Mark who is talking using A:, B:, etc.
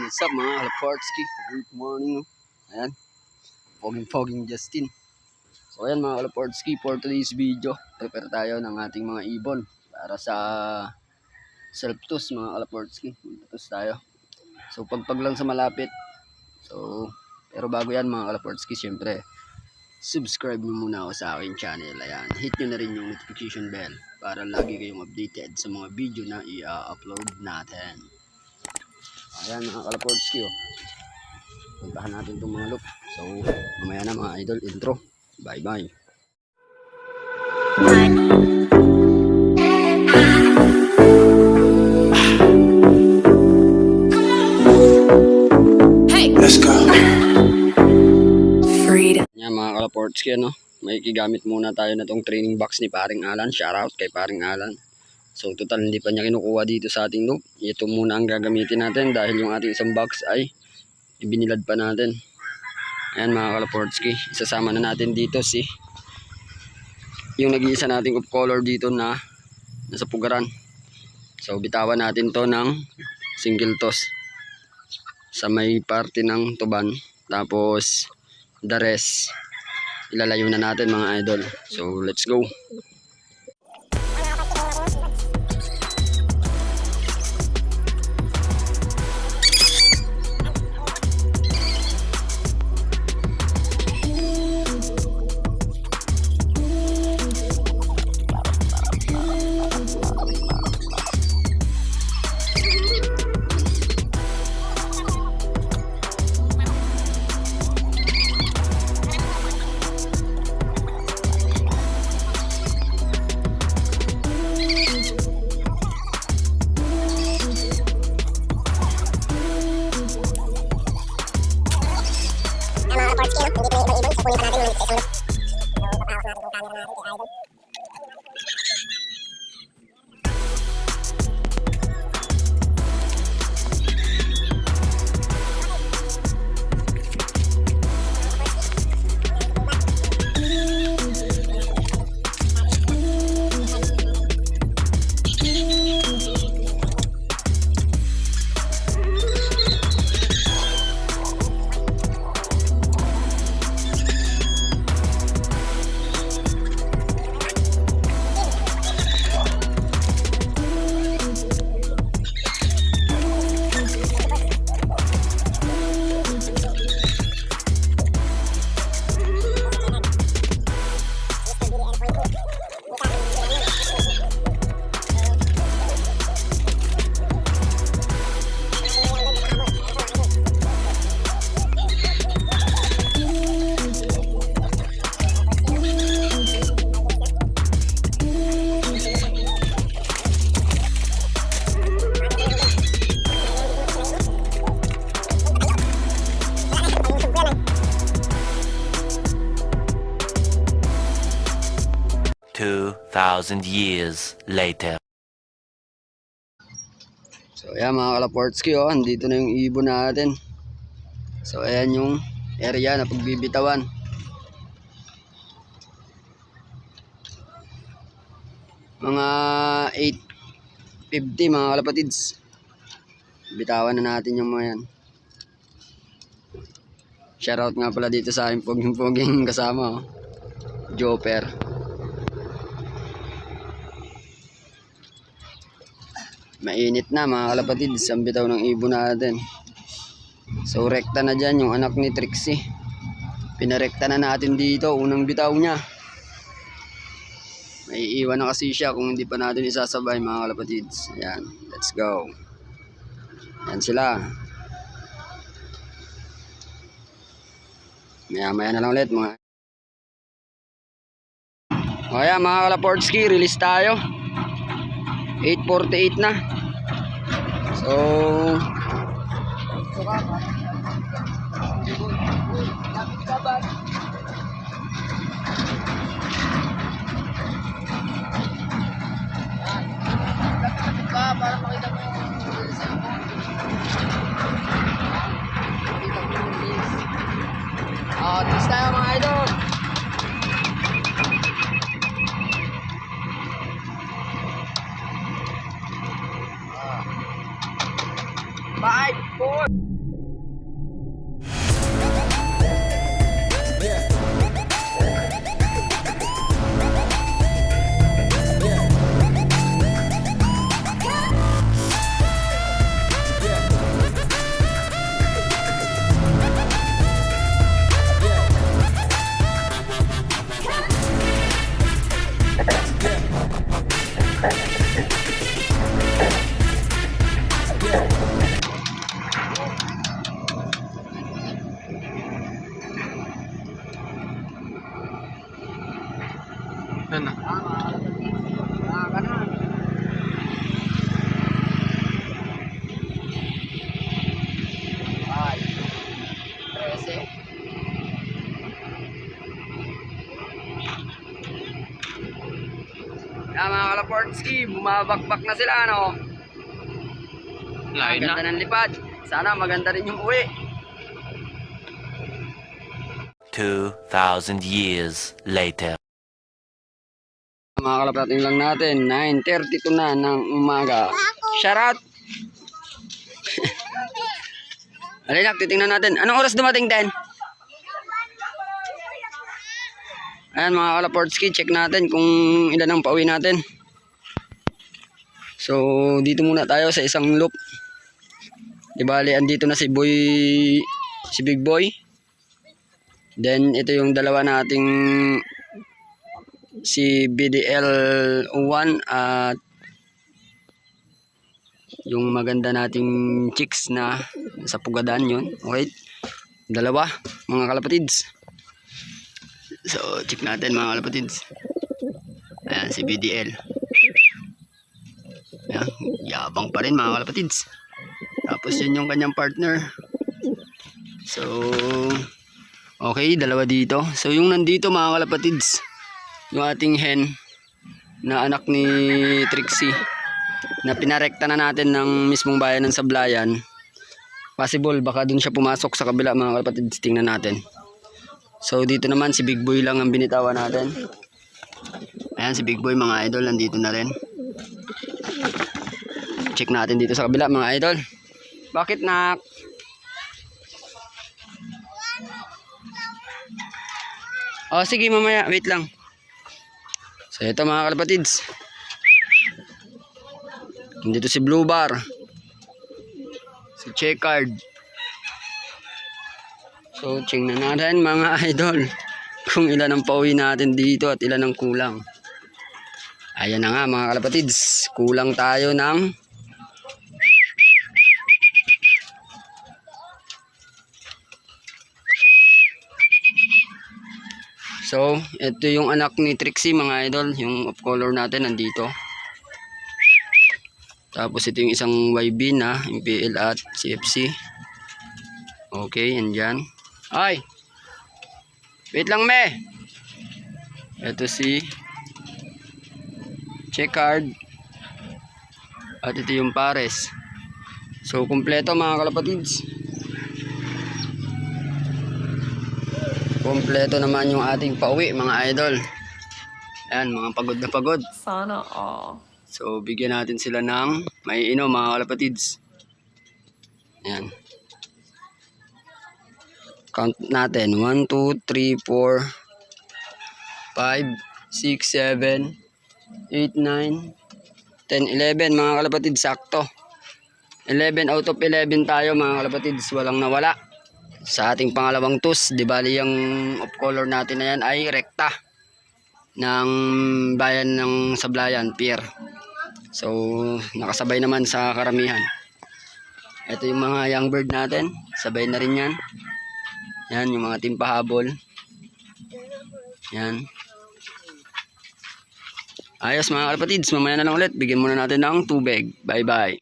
A: What's up mga Kalaportski? Good morning. Ayan, foging Justin. So ayan mga Kalaportski, for today's video, prepare tayo ng ating mga ibon para sa self-toss mga Kalaportski. Toss tayo. So pagpag lang sa malapit. So pero bago yan mga Kalaportski, syempre subscribe nyo muna ako sa aking channel. Ayan, hit nyo na rin yung notification bell para lagi kayong updated sa mga video na i-upload natin. Ayan mga Kalaportski, puntahan natin itong mga loop. So mamaya na mga idol, intro. Bye bye.
B: Hey, let's go. Freedom.
A: Ayan mga Kalaportski, may kigamit muna tayo na itong training box ni Paring Alan. Shoutout kay Paring Alan. So total hindi pa niya kinukuha dito sa ating loop. Ito muna ang gagamitin natin dahil yung ating isang box ay ibinilad pa natin. Ayan mga Kalaportski, isasama na natin dito yung nag-iisa nating of color dito na nasa pugaran. So bitawan natin to ng single toss sa may parte ng tuban. Tapos the rest ilalayo na natin mga idol. So let's go.
C: Thousand years later.
A: So ayan mga Kalaportski, andito na yung ibon natin. So ayan yung area na pagbibitawan. Mga 8:50 mga kalapatids. Bitawan na natin yung mga yan. Shoutout nga pala dito sa aking poging kasama, Joper. Mainit na mga kalapatids ang bitaw ng ibon natin. So rekta na dyan yung anak ni Trixie. Pinarekta na natin dito, unang bitaw niya. May iwan na kasi siya kung hindi pa natin isasabay mga kalapatids. Ayan, let's go. Ayan sila. Maya na lang ulit mga. O ayan mga Kalaportski, release tayo. 8:48 na. So para makita mo yung tis tayo mga idol. Mga Kalaportski, bumabakbak na sila, ano?
B: Lain na.
A: Ganda ng lipad. Sana maganda rin yung uwi.
C: 2,000 years later.
A: Mga kalapating lang natin, 9:32 na ng umaga. Shoutout! Alinak, titingnan natin. Anong oras dumating din? Ayan mga Kalaportski, check natin kung ilan ang pauwi natin. So, dito muna tayo sa isang loop. Di bali, andito na si Big Boy. Then, ito yung dalawa nating si BDL01 at yung maganda nating chicks na sa Pugadan yun. Okay? Dalawa, mga kalapatids. So, check natin mga kalapatids. Ayan, si BDL. Ayan, yabang pa rin mga kalapatids. Tapos yun yung kanyang partner. So, okay, dalawa dito. So, yung nandito mga kalapatids, yung ating hen na anak ni Trixie na pinarekta na natin ng mismong bayan ng Sablayan. Possible, baka dun siya pumasok sa kabila mga kalapatids. Tingnan natin. So, dito naman si Big Boy lang ang binitawan natin. Ayan, si Big Boy mga idol, nandito na rin. Check natin dito sa kabila mga idol. Bakit nak? Oh, sige mamaya, wait lang. So ito mga kalapatids. Dito si Blue Bar. Si Checkered. So tingnan natin mga idol kung ilan ang pauwi natin dito at ilan ang kulang. Ayan na nga mga kalapatids. Kulang tayo ng So, ito yung anak ni Trixie mga idol, yung off color natin nandito. Tapos ito yung isang YB na MPL at CFC. Okay, andyan. Ay! Wait lang me! Ito si Checkered. At ito yung pares. So, kumpleto mga kalapatids. Kompleto naman yung ating pauwi mga idol. Ayan, mga pagod na pagod.
B: Sana all.
A: So, bigyan natin sila ng may inom mga kalapatids. Ayan. Count natin. 1, 2, 3, 4, 5, 6, 7, 8, 9, 10, 11 mga kalapatids. Sakto. 11 out of 11 tayo mga kalapatids. Walang nawala. Sa ating pangalawang tus, di bali yung off color natin na yan ay rekta ng bayan ng Sablayan, Pier. So, nakasabay naman sa karamihan. Ito yung mga young bird natin, sabay na rin yan. Yan, yung mga timpahabol. Yan. Ayos mga kalapatids, mamaya na lang ulit. Bigyan muna natin ng tubig. Bye bye.